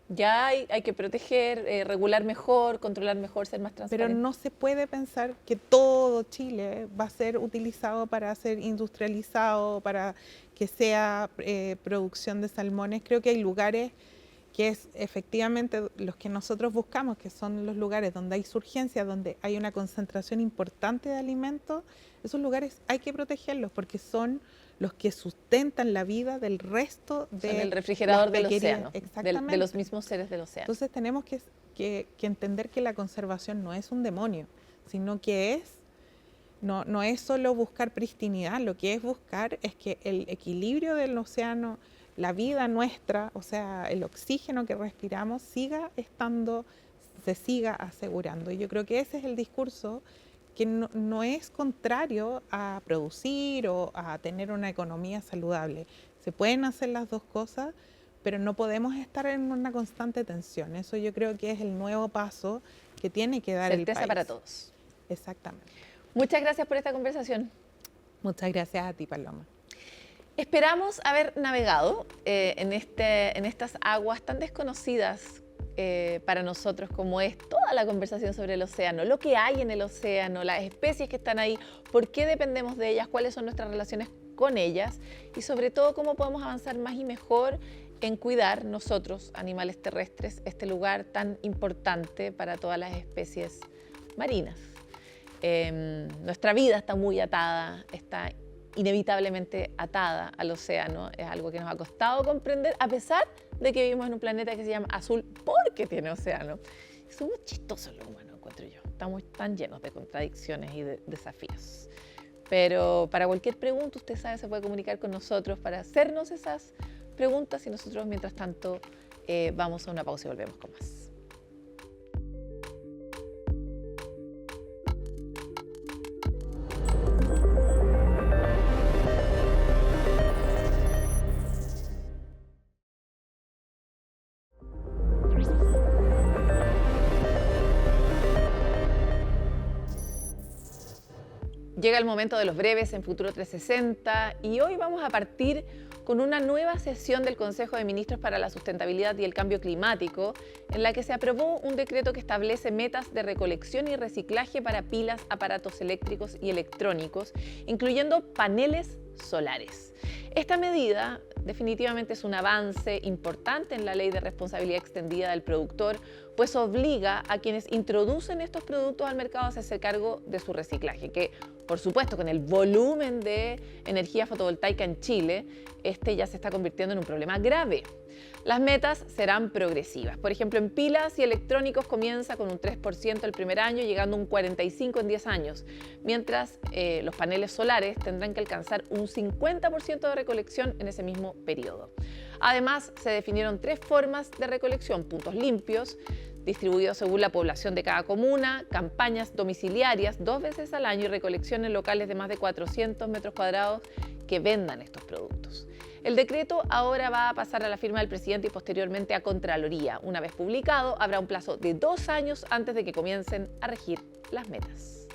Ya hay que proteger, regular mejor, controlar mejor, ser más transparente. Pero no se puede pensar que todo Chile va a ser utilizado para ser industrializado, para que sea producción de salmones. Creo que hay lugares que es efectivamente los que nosotros buscamos, que son los lugares donde hay surgencia, donde hay una concentración importante de alimentos. Esos lugares hay que protegerlos porque son los que sustentan la vida del resto del refrigerador del océano, exactamente. de los mismos seres del océano. Entonces tenemos que entender que la conservación no es un demonio, sino que no es solo buscar pristinidad, lo que es buscar es que el equilibrio del océano, la vida nuestra, o sea, el oxígeno que respiramos, se siga asegurando. Y yo creo que ese es el discurso que no es contrario a producir o a tener una economía saludable. Se pueden hacer las dos cosas, pero no podemos estar en una constante tensión. Eso yo creo que es el nuevo paso que tiene que dar el país. Certeza para todos. Exactamente. Muchas gracias por esta conversación. Muchas gracias a ti, Paloma. Esperamos haber navegado en estas aguas tan desconocidas para nosotros como es toda la conversación sobre el océano, lo que hay en el océano, las especies que están ahí, por qué dependemos de ellas, cuáles son nuestras relaciones con ellas y sobre todo cómo podemos avanzar más y mejor en cuidar nosotros, animales terrestres, este lugar tan importante para todas las especies marinas. Nuestra vida está muy atada, está inevitablemente atada al océano, es algo que nos ha costado comprender a pesar de que vivimos en un planeta que se llama azul porque tiene océano. Somos chistosos los humanos, encuentro yo, estamos tan llenos de contradicciones y de desafíos. Pero para cualquier pregunta, usted sabe, se puede comunicar con nosotros para hacernos esas preguntas y nosotros mientras tanto vamos a una pausa y volvemos con más. Llega el momento de los breves en Futuro 360 y hoy vamos a partir con una nueva sesión del Consejo de Ministros para la Sustentabilidad y el Cambio Climático, en la que se aprobó un decreto que establece metas de recolección y reciclaje para pilas, aparatos eléctricos y electrónicos, incluyendo paneles solares. Esta medida definitivamente es un avance importante en la Ley de Responsabilidad Extendida del Productor, pues obliga a quienes introducen estos productos al mercado a hacerse cargo de su reciclaje, que por supuesto con el volumen de energía fotovoltaica en Chile, este ya se está convirtiendo en un problema grave. Las metas serán progresivas. Por ejemplo, en pilas y electrónicos comienza con un 3% el primer año, llegando a un 45% en 10 años, mientras los paneles solares tendrán que alcanzar un 50% de recolección en ese mismo periodo. Además, se definieron 3 formas de recolección: puntos limpios, distribuidos según la población de cada comuna, campañas domiciliarias 2 veces al año y recolección en locales de más de 400 metros cuadrados que vendan estos productos. El decreto ahora va a pasar a la firma del presidente y posteriormente a Contraloría. Una vez publicado, habrá un plazo de 2 años antes de que comiencen a regir las metas.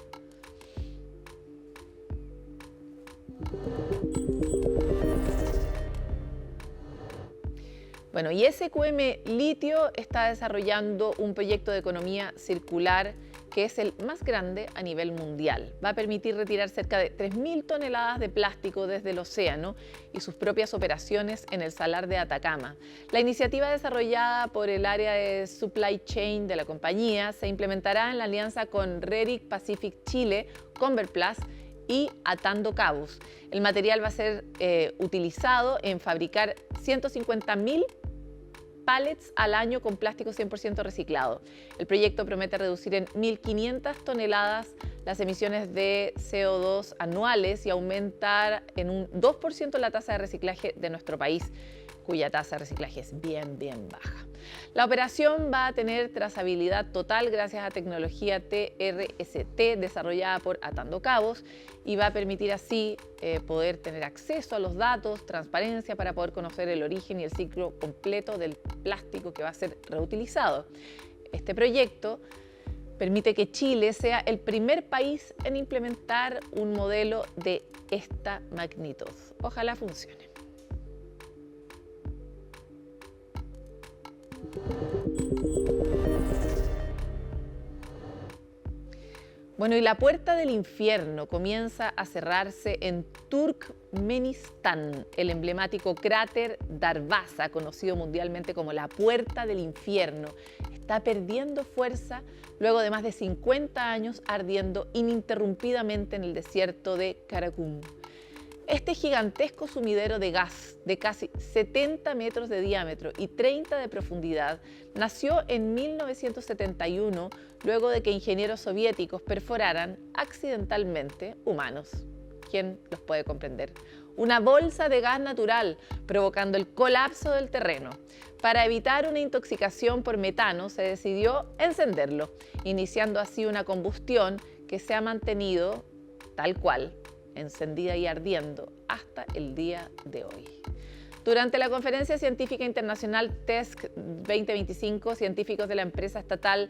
Bueno, y SQM Litio está desarrollando un proyecto de economía circular que es el más grande a nivel mundial. Va a permitir retirar cerca de 3.000 toneladas de plástico desde el océano y sus propias operaciones en el Salar de Atacama. La iniciativa desarrollada por el área de Supply Chain de la compañía se implementará en la alianza con Redic Pacific Chile, Converplus y Atando Cabos. El material va a ser utilizado en fabricar 150.000 pallets al año con plástico 100% reciclado. El proyecto promete reducir en 1.500 toneladas las emisiones de CO2 anuales y aumentar en un 2% la tasa de reciclaje de nuestro país, cuya tasa de reciclaje es bien baja. La operación va a tener trazabilidad total gracias a tecnología TRST desarrollada por Atando Cabos y va a permitir así poder tener acceso a los datos, transparencia para poder conocer el origen y el ciclo completo del plástico que va a ser reutilizado. Este proyecto permite que Chile sea el primer país en implementar un modelo de esta magnitud. Ojalá funcione. Bueno, y la puerta del infierno comienza a cerrarse en Turkmenistán. El emblemático cráter Darvaza, conocido mundialmente como la puerta del infierno, está perdiendo fuerza luego de más de 50 años ardiendo ininterrumpidamente en el desierto de Karakum. Este gigantesco sumidero de gas de casi 70 metros de diámetro y 30 de profundidad nació en 1971 luego de que ingenieros soviéticos perforaran accidentalmente humanos. ¿Quién los puede comprender? Una bolsa de gas natural, provocando el colapso del terreno. Para evitar una intoxicación por metano, se decidió encenderlo, iniciando así una combustión que se ha mantenido tal cual, encendida y ardiendo hasta el día de hoy. Durante la Conferencia Científica Internacional TESC 2025, científicos de la empresa estatal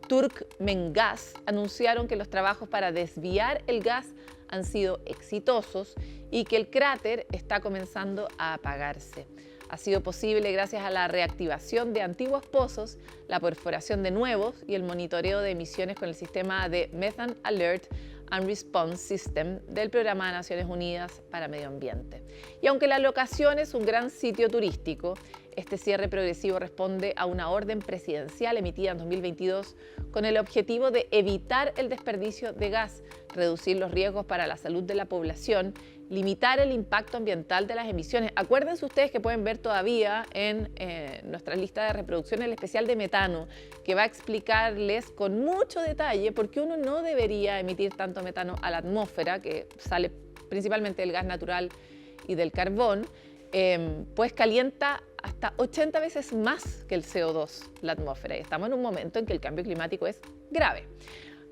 Turkmengas anunciaron que los trabajos para desviar el gas han sido exitosos y que el cráter está comenzando a apagarse. Ha sido posible gracias a la reactivación de antiguos pozos, la perforación de nuevos y el monitoreo de emisiones con el sistema de Methane Alert and Response System del Programa de Naciones Unidas para Medio Ambiente. Y aunque la locación es un gran sitio turístico, este cierre progresivo responde a una orden presidencial emitida en 2022 con el objetivo de evitar el desperdicio de gas, reducir los riesgos para la salud de la población, limitar el impacto ambiental de las emisiones. Acuérdense ustedes que pueden ver todavía en nuestra lista de reproducción el especial de metano, que va a explicarles con mucho detalle por qué uno no debería emitir tanto metano a la atmósfera, que sale principalmente del gas natural y del carbón, pues calienta hasta 80 veces más que el CO2 la atmósfera. Y estamos en un momento en que el cambio climático es grave.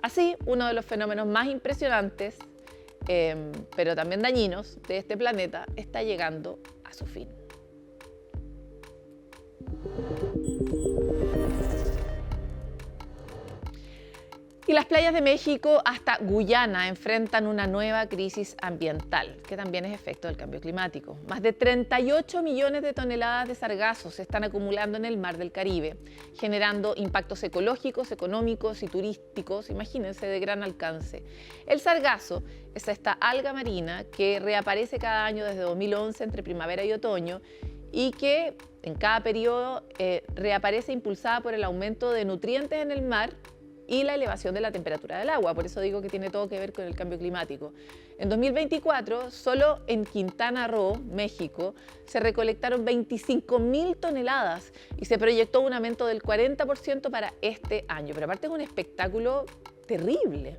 Así, uno de los fenómenos más impresionantes, pero también dañinos de este planeta, está llegando a su fin. Y las playas de México hasta Guyana enfrentan una nueva crisis ambiental, que también es efecto del cambio climático. Más de 38 millones de toneladas de sargazos se están acumulando en el mar del Caribe, generando impactos ecológicos, económicos y turísticos, imagínense, de gran alcance. El sargazo es esta alga marina que reaparece cada año desde 2011 entre primavera y otoño y que en cada periodo reaparece impulsada por el aumento de nutrientes en el mar y la elevación de la temperatura del agua. Por eso digo que tiene todo que ver con el cambio climático. En 2024, solo en Quintana Roo, México, se recolectaron 25.000 toneladas y se proyectó un aumento del 40% para este año. Pero aparte es un espectáculo terrible.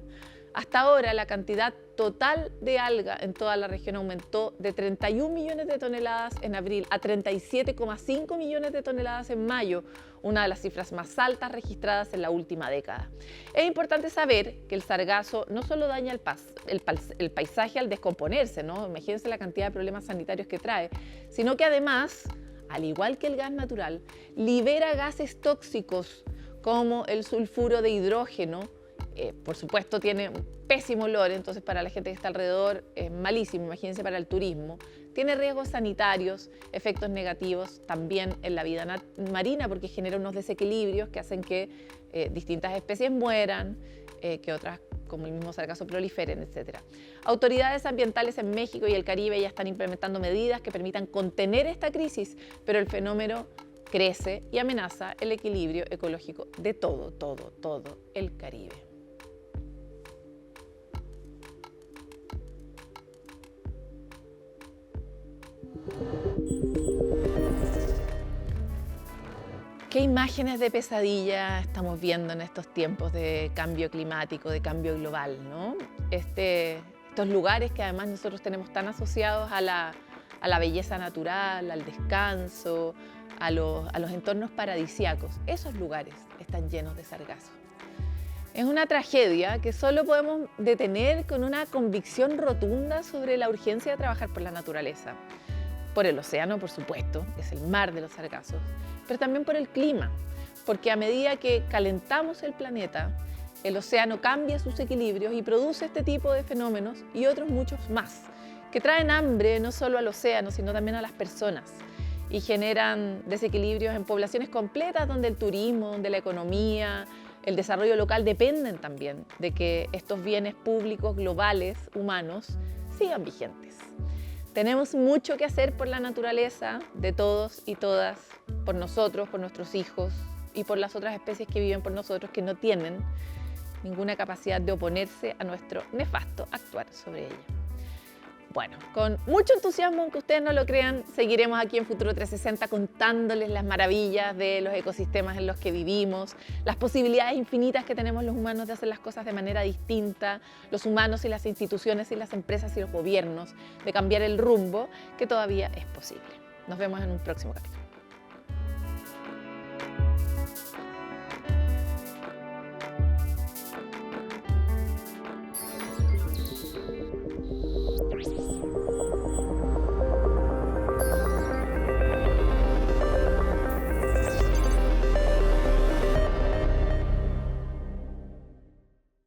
Hasta ahora, la cantidad total de alga en toda la región aumentó de 31 millones de toneladas en abril a 37,5 millones de toneladas en mayo, una de las cifras más altas registradas en la última década. Es importante saber que el sargazo no solo daña el paisaje al descomponerse, ¿no? Imagínense la cantidad de problemas sanitarios que trae, sino que además, al igual que el gas natural, libera gases tóxicos como el sulfuro de hidrógeno. Por supuesto tiene un pésimo olor, entonces para la gente que está alrededor es malísimo, imagínense para el turismo. Tiene riesgos sanitarios, efectos negativos también en la vida marina porque genera unos desequilibrios que hacen que distintas especies mueran, que otras como el mismo sargazo proliferen, etc. Autoridades ambientales en México y el Caribe ya están implementando medidas que permitan contener esta crisis, pero el fenómeno crece y amenaza el equilibrio ecológico de todo el Caribe. ¿Qué imágenes de pesadilla estamos viendo en estos tiempos de cambio climático, de cambio global, ¿no? Estos lugares que además nosotros tenemos tan asociados a la belleza natural, al descanso, a los entornos paradisíacos, esos lugares están llenos de sargazo. Es una tragedia que solo podemos detener con una convicción rotunda sobre la urgencia de trabajar por la naturaleza. Por el océano, por supuesto, que es el mar de los sargazos, pero también por el clima, porque a medida que calentamos el planeta, el océano cambia sus equilibrios y produce este tipo de fenómenos y otros muchos más, que traen hambre no solo al océano, sino también a las personas y generan desequilibrios en poblaciones completas donde el turismo, donde la economía, el desarrollo local dependen también de que estos bienes públicos globales, humanos, sigan vigentes. Tenemos mucho que hacer por la naturaleza de todos y todas, por nosotros, por nuestros hijos y por las otras especies que viven por nosotros que no tienen ninguna capacidad de oponerse a nuestro nefasto actuar sobre ella. Bueno, con mucho entusiasmo, aunque ustedes no lo crean, seguiremos aquí en Futuro 360 contándoles las maravillas de los ecosistemas en los que vivimos, las posibilidades infinitas que tenemos los humanos de hacer las cosas de manera distinta, los humanos y las instituciones y las empresas y los gobiernos, de cambiar el rumbo que todavía es posible. Nos vemos en un próximo capítulo.